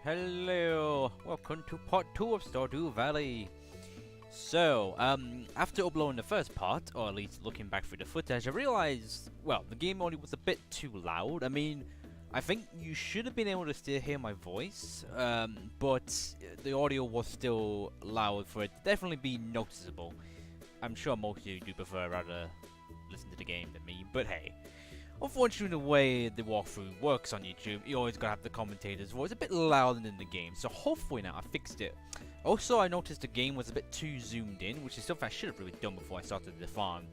Hello, welcome to part 2 of Stardew Valley. So, after uploading the first part, or at least looking back through the footage, I realized, well, the game audio was a bit too loud. I mean, I think you should have been able to still hear my voice, but the audio was still loud for it to definitely be noticeable. I'm sure most of you do prefer rather listen to the game than me, but hey. Unfortunately, the way the walkthrough works on YouTube, you always gotta have the commentator's voice a bit louder than the game, so hopefully now I fixed it. Also, I noticed the game was a bit too zoomed in, which is something I should have really done before I started the farm.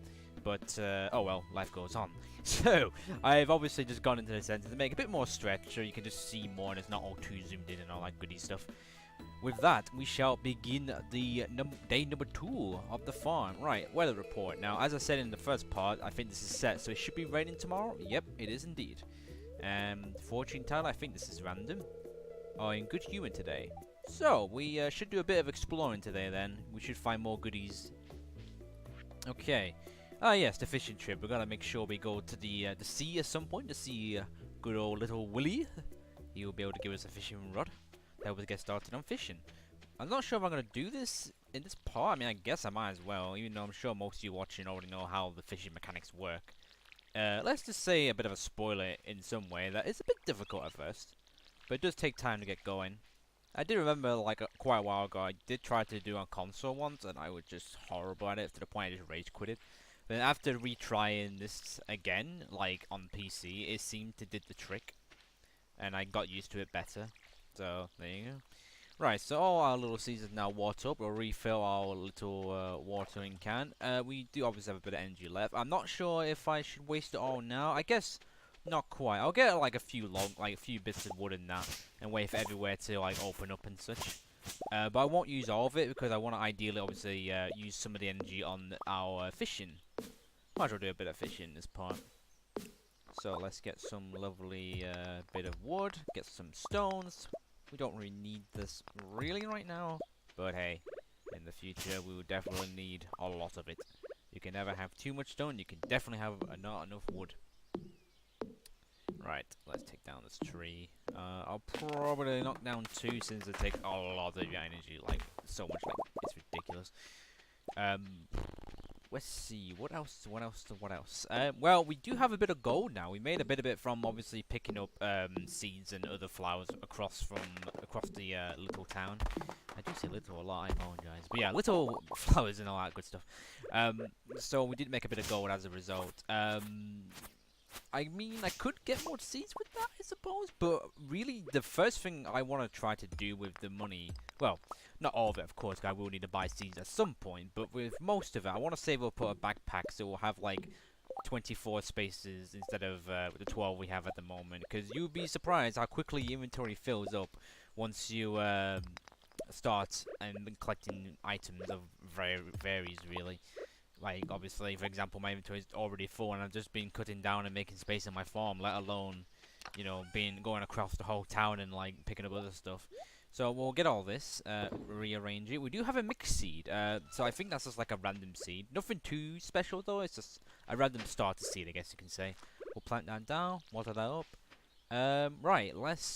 But, oh well, life goes on. So, I've obviously just gone into the center to make it a bit more stretch, so you can just see more and it's not all too zoomed in and all that goody stuff. With that, we shall begin the day number 2 of the farm. Right, weather report. Now, as I said in the first part, I think this is set, so it should be raining tomorrow. Yep, it is indeed. Fortune teller, I think this is random. Oh, in good humor today. So, we should do a bit of exploring today then. We should find more goodies. Okay. Ah, yes, the fishing trip. We're gonna make sure we go to the sea at some point to see good old little Willie. He'll be able to give us a fishing rod. Help us get started on fishing. I'm not sure if I'm going to do this in this part. I mean, I guess I might as well, even though I'm sure most of you watching already know how the fishing mechanics work. Let's just say a bit of a spoiler in some way that it's a bit difficult at first, but it does take time to get going. I did remember, like, quite a while ago, I did try to do it on console once, and I was just horrible at it to the point I just rage quitted. Then after retrying this again, like on PC, it seemed to did the trick, and I got used to it better. So, there you go. Right, so all our little seeds are now watered up. We'll refill our little watering can. We do obviously have a bit of energy left. I'm not sure if I should waste it all now. I guess not quite. I'll get like a few bits of wood and that, and wait for everywhere to like open up and such. But I won't use all of it because I want to ideally obviously use some of the energy on our fishing. Might as well do a bit of fishing in this part. So let's get some lovely bit of wood, get some stones. We don't really need this really right now, but hey, in the future we will definitely need a lot of it. You can never have too much stone, you can definitely have not enough wood. Right, let's take down this tree. I'll probably knock down 2 since they take a lot of your energy, like so much, like it's ridiculous. Let's see, what else? Well, we do have a bit of gold now. We made a bit of it from obviously picking up seeds and other flowers across the little town. I do say little a lot, I apologize. But yeah, little flowers and all that good stuff. So we did make a bit of gold as a result. I mean, I could get more seeds with that, I suppose, but really, the first thing I want to try to do with the money, well, not all of it, of course, I will need to buy seeds at some point, but with most of it, I want to save up a backpack so we'll have, like, 24 spaces instead of the 12 we have at the moment, because you'll be surprised how quickly your inventory fills up once you start and collecting items of varies, really. Like, obviously, for example, my inventory is already full and I've just been cutting down and making space in my farm, let alone, you know, going across the whole town and, like, picking up other stuff. So we'll get all this, rearrange it. We do have a mixed seed, so I think that's just like a random seed. Nothing too special, though. It's just a random starter seed, I guess you can say. We'll plant that down, water that up. Right, let's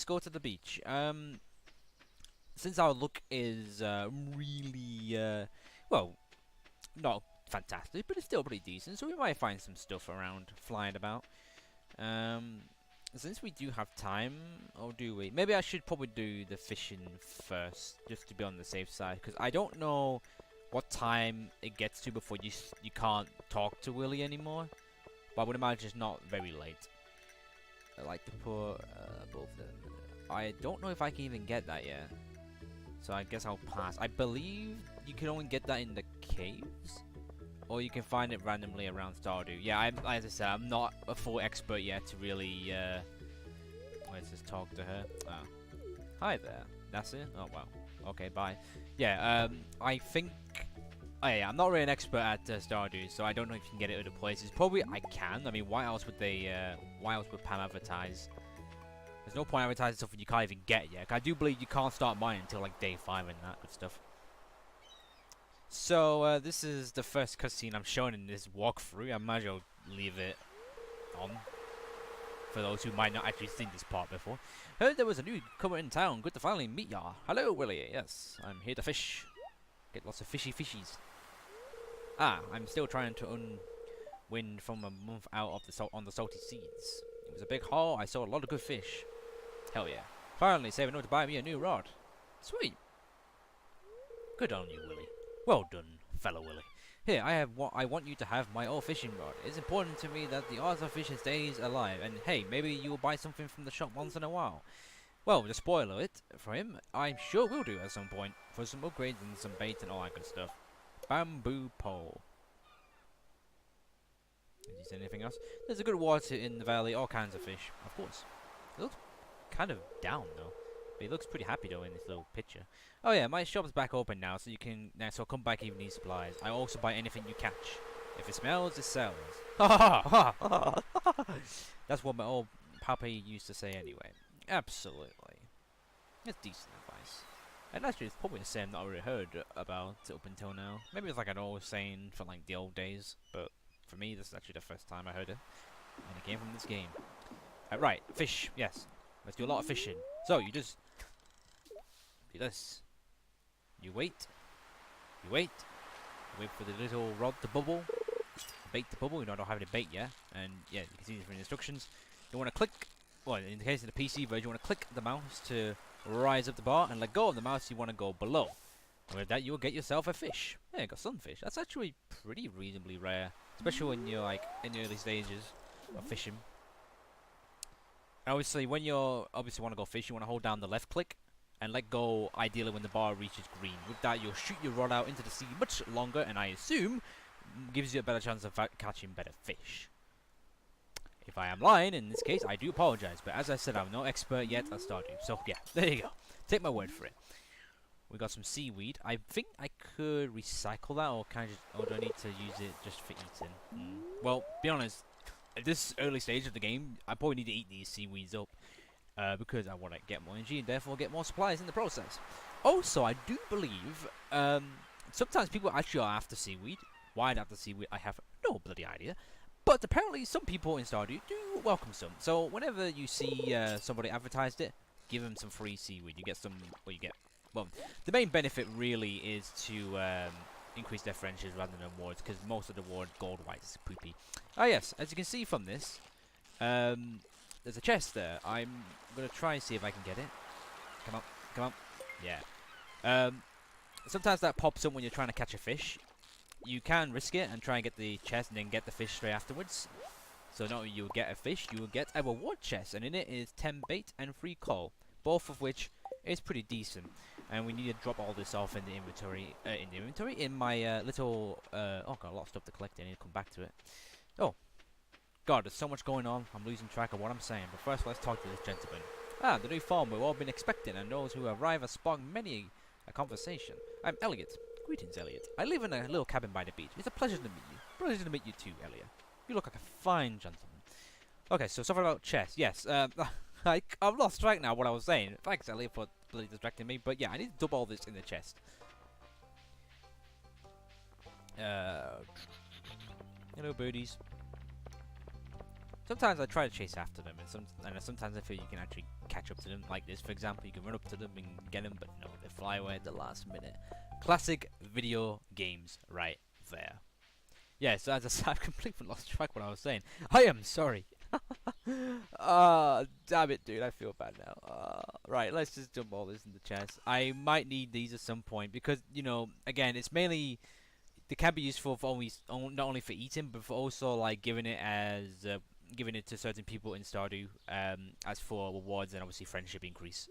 go to the beach. Since our luck is, really, well, not fantastic, but it's still pretty decent, so we might find some stuff around, flying about. Since we do have time, or do we? Maybe I should probably do the fishing first, just to be on the safe side, because I don't know what time it gets to before you can't talk to Willie anymore, but I would imagine it's not very late. I like to put both of them. I don't know if I can even get that yet. So I guess I'll pass. I believe you can only get that in the caves, or you can find it randomly around Stardew. Yeah, as I said, I'm not a full expert yet to really. Let's just talk to her. Ah, hi there. That's it. Oh wow. Okay, bye. Yeah. I think. Oh yeah, I'm not really an expert at Stardew, so I don't know if you can get it other places. Probably I can. I mean, why else would they? Why else would Pam advertise? There's no point advertising stuff you can't even get yet. I do believe you can't start mining until like day 5 and that good stuff. So this is the first cutscene I'm showing in this walkthrough. I might as well leave it on. for those who might not actually seen this part before. Heard there was a newcomer in town. Good to finally meet ya. Hello, Willie. Yes, I'm here to fish. Get lots of fishies. Ah, I'm still trying to unwind from a month out of the on the salty seas. It was a big haul. I saw a lot of good fish. Hell yeah. Finally saving up to buy me a new rod. Sweet. Good on you, Willie. Well done, fellow Willie. Here, I have what I want you to have, my old fishing rod. It's important to me that the odds of fishing stays alive. And hey, maybe you'll buy something from the shop once in a while. Well, to spoil it for him, I'm sure we'll do at some point. For some upgrades and some bait and all that good stuff. Bamboo pole. Did you say anything else? There's a good water in the valley, all kinds of fish. Of course. It looks kind of down though. But he looks pretty happy though in this little picture. Oh yeah, my shop's back open now, so you can so come back even need supplies. I also buy anything you catch. If it smells, it sells. That's what my old papi used to say anyway. Absolutely. That's decent advice. And actually it's probably the same that I already heard about up until now. Maybe it's like an old saying from like the old days, but for me this is actually the first time I heard it. And it came from this game. Right, fish, yes. Let's do a lot of fishing. So you just do this. You wait. You wait. You wait for the little rod to bubble. Bait to bubble. You don't have any bait yet. And yeah, you can see different instructions. You want to click. Well, in the case of the PC version, you want to click the mouse to rise up the bar and let go of the mouse. You want to go below. And with that, you'll get yourself a fish. Yeah, you got sunfish. That's actually pretty reasonably rare, especially when you're like in the early stages of fishing. And obviously, when you're want to go fish, you want to hold down the left click and let go. Ideally, when the bar reaches green. With that, you'll shoot your rod out into the sea much longer, and I assume gives you a better chance of catching better fish. If I am lying, in this case, I do apologize. But as I said, I'm no expert yet at Stardew. So yeah, there you go. Take my word for it. We got some seaweed. I think I could recycle that, or can I just, or do I need to use it just for eating? Well, be honest. At this early stage of the game, I probably need to eat these seaweeds up because I want to get more energy and therefore get more supplies in the process. Also, I do believe sometimes people actually are after seaweed. Why after seaweed? I have no bloody idea. But apparently, some people in Stardew do welcome some. So whenever you see somebody advertised it, give them some free seaweed. You get some. Well, you get. Well, the main benefit really is to increase their friendships rather than awards, because most of the award gold-wise is poopy. Oh yes, as you can see from this, there's a chest there. I'm gonna try and see if I can get it. Come on, come on. Yeah. Sometimes that pops up when you're trying to catch a fish. You can risk it and try and get the chest and then get the fish straight afterwards. So not only you'll get a fish, you will get a reward chest, and in it is 10 bait and 3 coal, both of which is pretty decent. And we need to drop all this off in the inventory. In my little. Oh, got a lot of stuff to collect. I need to come back to it. Oh, God, there's so much going on. I'm losing track of what I'm saying. But first, let's talk to this gentleman. Ah, the new farm we've all been expecting, and those who arrive have sparked many a conversation. I'm Elliot. Greetings, Elliot. I live in a little cabin by the beach. It's a pleasure to meet you. Pleasure to meet you too, Elliot. You look like a fine gentleman. Okay, so something about chess. Yes. I've lost track now what I was saying. Thanks, Elliot, for bloody distracting me. But yeah, I need to dump all this in the chest. Hello, birdies. Sometimes I try to chase after them, and sometimes I feel you can actually catch up to them. Like this, for example, you can run up to them and get them, but no, they fly away at the last minute. Classic video games right there. Yeah, so as I said, I've completely lost track of what I was saying. I am sorry. Damn it, dude. I feel bad now. Right, let's just dump all this in the chest. I might need these at some point because, you know, again, it's mainly they can be useful for not only for eating, but for also like giving it to certain people in Stardew as for rewards and obviously friendship increase.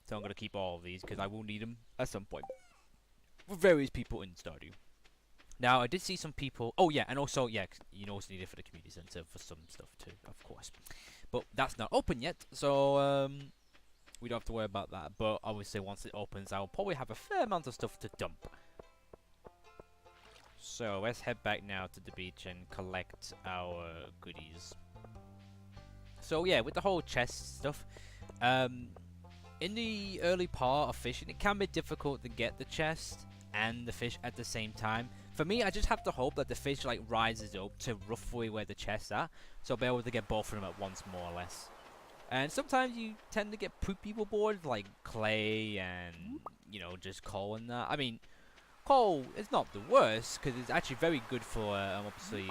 So I'm gonna keep all of these because I will need them at some point for various people in Stardew. Now, I did see some people. Oh, yeah, and also, yeah, you also need it for the community center for some stuff too, of course. But that's not open yet, so we don't have to worry about that. But obviously, once it opens, I'll probably have a fair amount of stuff to dump. So let's head back now to the beach and collect our goodies. So yeah, with the whole chest stuff, in the early part of fishing, it can be difficult to get the chest and the fish at the same time. For me, I just have to hope that the fish like rises up to roughly where the chests are, so I'll be able to get both of them at once, more or less. And sometimes you tend to get poopy rewards like clay and, you know, just coal and that. I mean, coal is not the worst because it's actually very good for obviously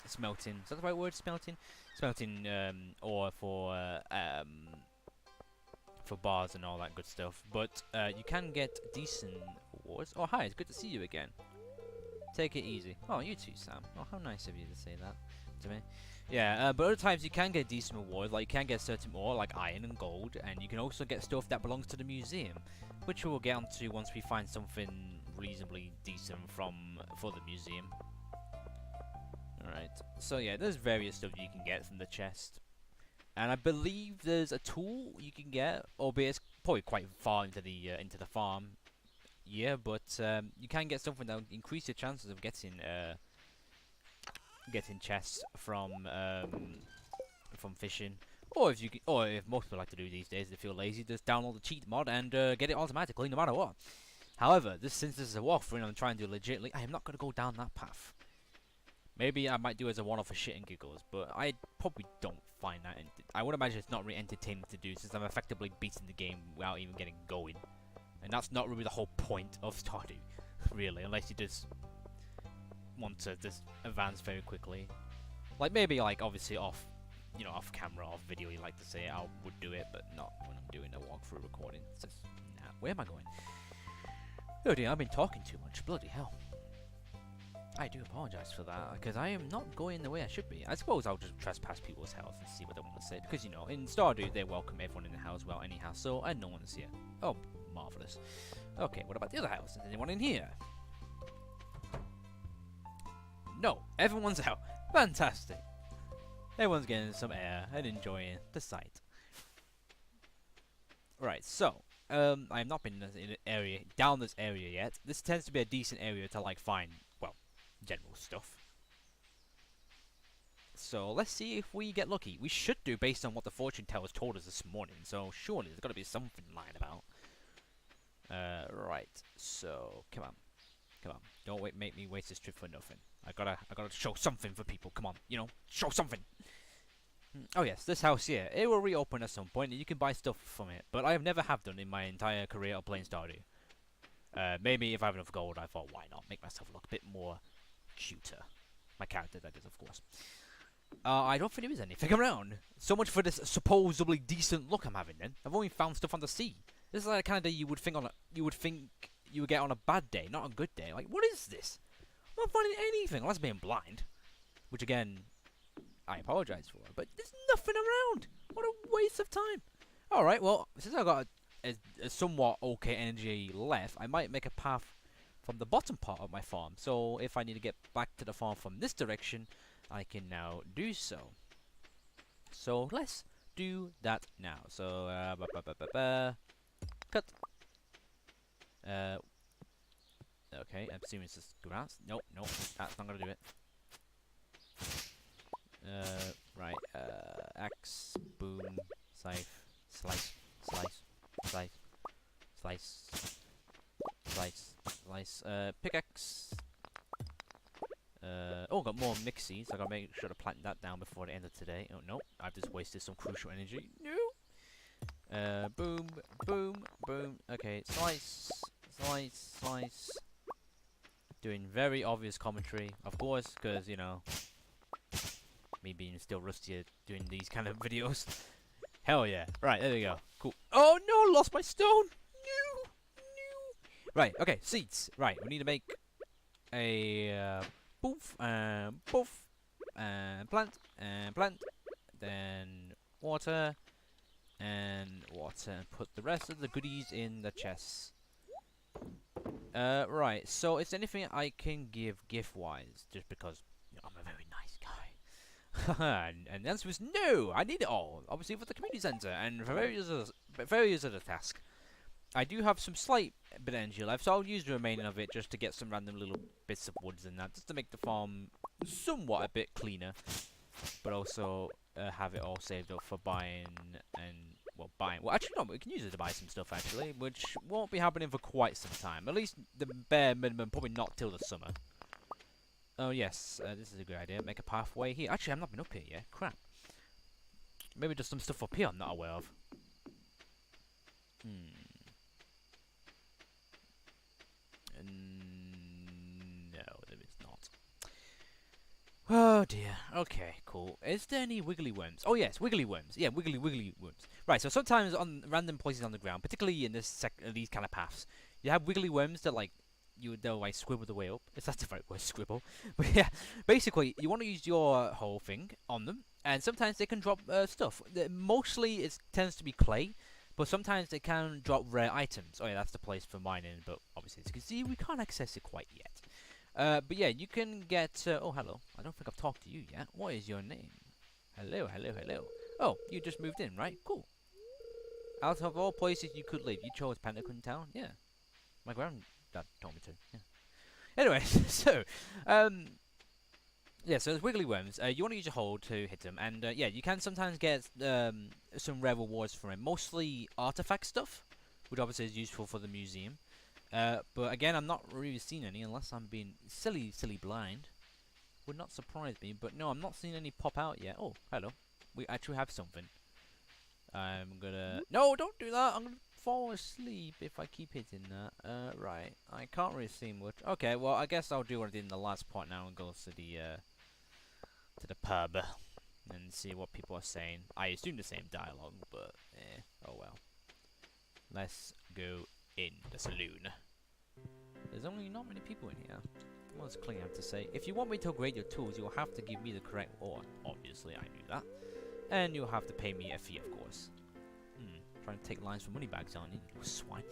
smelting. Is that the right word? Smelting, ore for bars and all that good stuff. But you can get decent rewards. Oh, hi! It's good to see you again. Take it easy. Oh, you too, Sam. Oh, how nice of you to say that to me. Yeah, but other times you can get decent rewards. Like you can get certain ore, like iron and gold, and you can also get stuff that belongs to the museum, which we'll get onto once we find something reasonably decent for the museum. Alright, so yeah, there's various stuff you can get from the chest. And I believe there's a tool you can get, albeit it's probably quite far into the farm. Yeah, but you can get something that will increase your chances of getting chests from fishing. Or if most people like to do these days, they feel lazy, just download the cheat mod and get it automatically, no matter what. However, since this is a walkthrough and I'm trying to do it legitly, I am not going to go down that path. Maybe I might do it as a one-off for shit and giggles, but I probably don't find that. I would imagine it's not really entertaining to do, since I'm effectively beating the game without even getting going, and that's not really the whole point of Stardew, really, unless you just want to just advance very quickly. Like maybe like obviously off camera, off video, you like to say I would do it, but not when I'm doing a walkthrough recording. It's just, nah, where am I going? Oh dear, I've been talking too much. Bloody hell. I do apologise for that, because I am not going the way I should be. I suppose I'll just trespass people's house and see what they want to say, because, you know, in Stardew, they welcome everyone in the house without any hassle, and no one's here. Oh, marvellous. Okay, what about the other house? Is anyone in here? No, everyone's out. Fantastic. Everyone's getting some air and enjoying the sight. Right, so, I have not been down this area yet. This tends to be a decent area to, like, find, well, general stuff. So let's see if we get lucky. We should do based on what the fortune tellers told us this morning. So surely there's got to be something lying about. Right. So come on. Don't make me waste this trip for nothing. I gotta show something for people. Come on, you know, show something. Oh yes, this house here. It will reopen at some point, and you can buy stuff from it. But I have never have done in my entire career of playing Stardew. Maybe if I have enough gold, I thought, why not make myself look a bit more cuter. My character, that is, of course. I don't think there is anything around. So much for this supposedly decent look I'm having. Then I've only found stuff on the sea. This is like the kind of day you would think you would get on a bad day, not a good day. Like, what is this? I'm not finding anything unless being blind, which again, I apologise for. But there's nothing around. What a waste of time. All right, well, since I got a somewhat okay energy left, I might make a path from the bottom part of my farm. So if I need to get back to the farm from this direction, I can now do so. So let's do that now. So cut. Okay, I'm assuming it's just grass. Nope, that's not gonna do it. Right. Axe, boom, scythe, slice. Pickaxe. Oh, got more mixies. I gotta make sure to plant that down before the end of today. Oh no, I've just wasted some crucial energy. No. Boom. Okay, slice. Doing very obvious commentary, of course, because you know, me being still rusty at doing these kind of videos. Hell yeah! Right, there we go. Cool. Oh no, lost my stone. No. Right. Okay, seeds. Right, we need to make a poof, plant, then water, and put the rest of the goodies in the chests. Right, so is there anything I can give gift-wise, just because, you know, I'm a very nice guy? and the answer is no, I need it all, obviously for the community centre, and for various other tasks. I do have some slight bit of energy left, so I'll use the remaining of it just to get some random little bits of woods and that, just to make the farm somewhat a bit cleaner, but also have it all saved up for buying and well, buying. Well, actually, no, we can use it to buy some stuff, actually, which won't be happening for quite some time. At least the bare minimum, probably not till the summer. Oh, yes, this is a good idea. Make a pathway here. Actually, I've not been up here yet. Crap. Maybe there's some stuff up here I'm not aware of. No, there is not. Oh dear. Okay, cool. Is there any wiggly worms? Oh yes, wiggly worms. Yeah, wiggly worms. Right. So sometimes on random places on the ground, particularly in these kind of paths, you have wiggly worms that they'll like scribble the way up. Is that the right word, scribble? But yeah, basically you want to use your whole thing on them, and sometimes they can drop stuff. Mostly it tends to be clay. But sometimes they can drop rare items. Oh yeah, that's the place for mining, but obviously as you can see, we can't access it quite yet. But yeah, you can get... oh, hello. I don't think I've talked to you yet. What is your name? Hello. Oh, you just moved in, right? Cool. Out of all places you could live, you chose Pentagon Town? Yeah. My granddad told me to. Yeah. Anyway, so... yeah, so there's wiggly worms. You want to use your hold to hit them, and yeah, you can sometimes get some rare rewards from it. Mostly artifact stuff, which obviously is useful for the museum. But again, I'm not really seeing any unless I'm being silly blind. Would not surprise me, but no, I'm not seeing any pop out yet. Oh, hello. We actually have something. I'm gonna... No, don't do that! I'm gonna fall asleep if I keep hitting that. Right. I can't really see much. Okay, well, I guess I'll do what I did in the last part now and go to the pub and see what people are saying. I assume the same dialogue, but oh well. Let's go in the saloon. There's only not many people in here. What's Kling have to say? If you want me to upgrade your tools, you'll have to give me the correct ore. Obviously, I knew that. And you'll have to pay me a fee, of course. Trying to take lines from money bags, aren't you, you swine?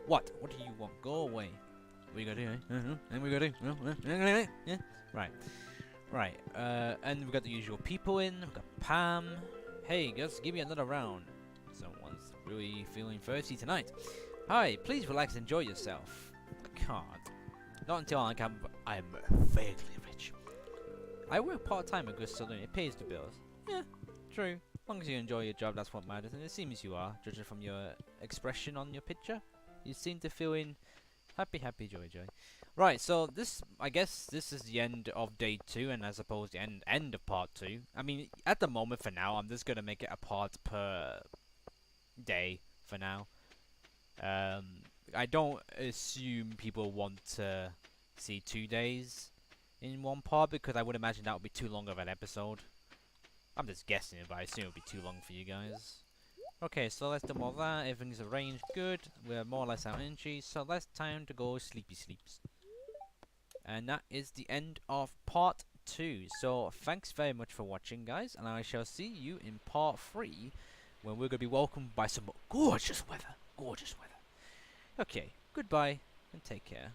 What? What do you want? Go away. What you gotta do, eh? And we gotta do. Yeah. Right. Right. And we've got the usual people in. We've got Pam. Hey, guys, give me another round. Someone's really feeling thirsty tonight. Hi, please relax and enjoy yourself. I can't. Not until I'm vaguely rich. I work part-time at Good Saloon. It pays the bills. Yeah, true. As long as you enjoy your job, that's what matters. And it seems you are, judging from your expression on your picture. You seem to feel in happy, joy. Right, so I guess this is the end of day 2, and I suppose the end of part 2. I mean, at the moment, for now, I'm just gonna make it a part per day for now. I don't assume people want to see 2 days in one part, because I would imagine that would be too long of an episode. I'm just guessing, but I assume it would be too long for you guys. Okay, so let's do all that. Everything's arranged good. We're more or less out in cheese, so that's time to go sleepy sleeps. And that is the end of part 2. So thanks very much for watching, guys, and I shall see you in part 3, when we're going to be welcomed by some gorgeous weather. Okay, goodbye, and take care.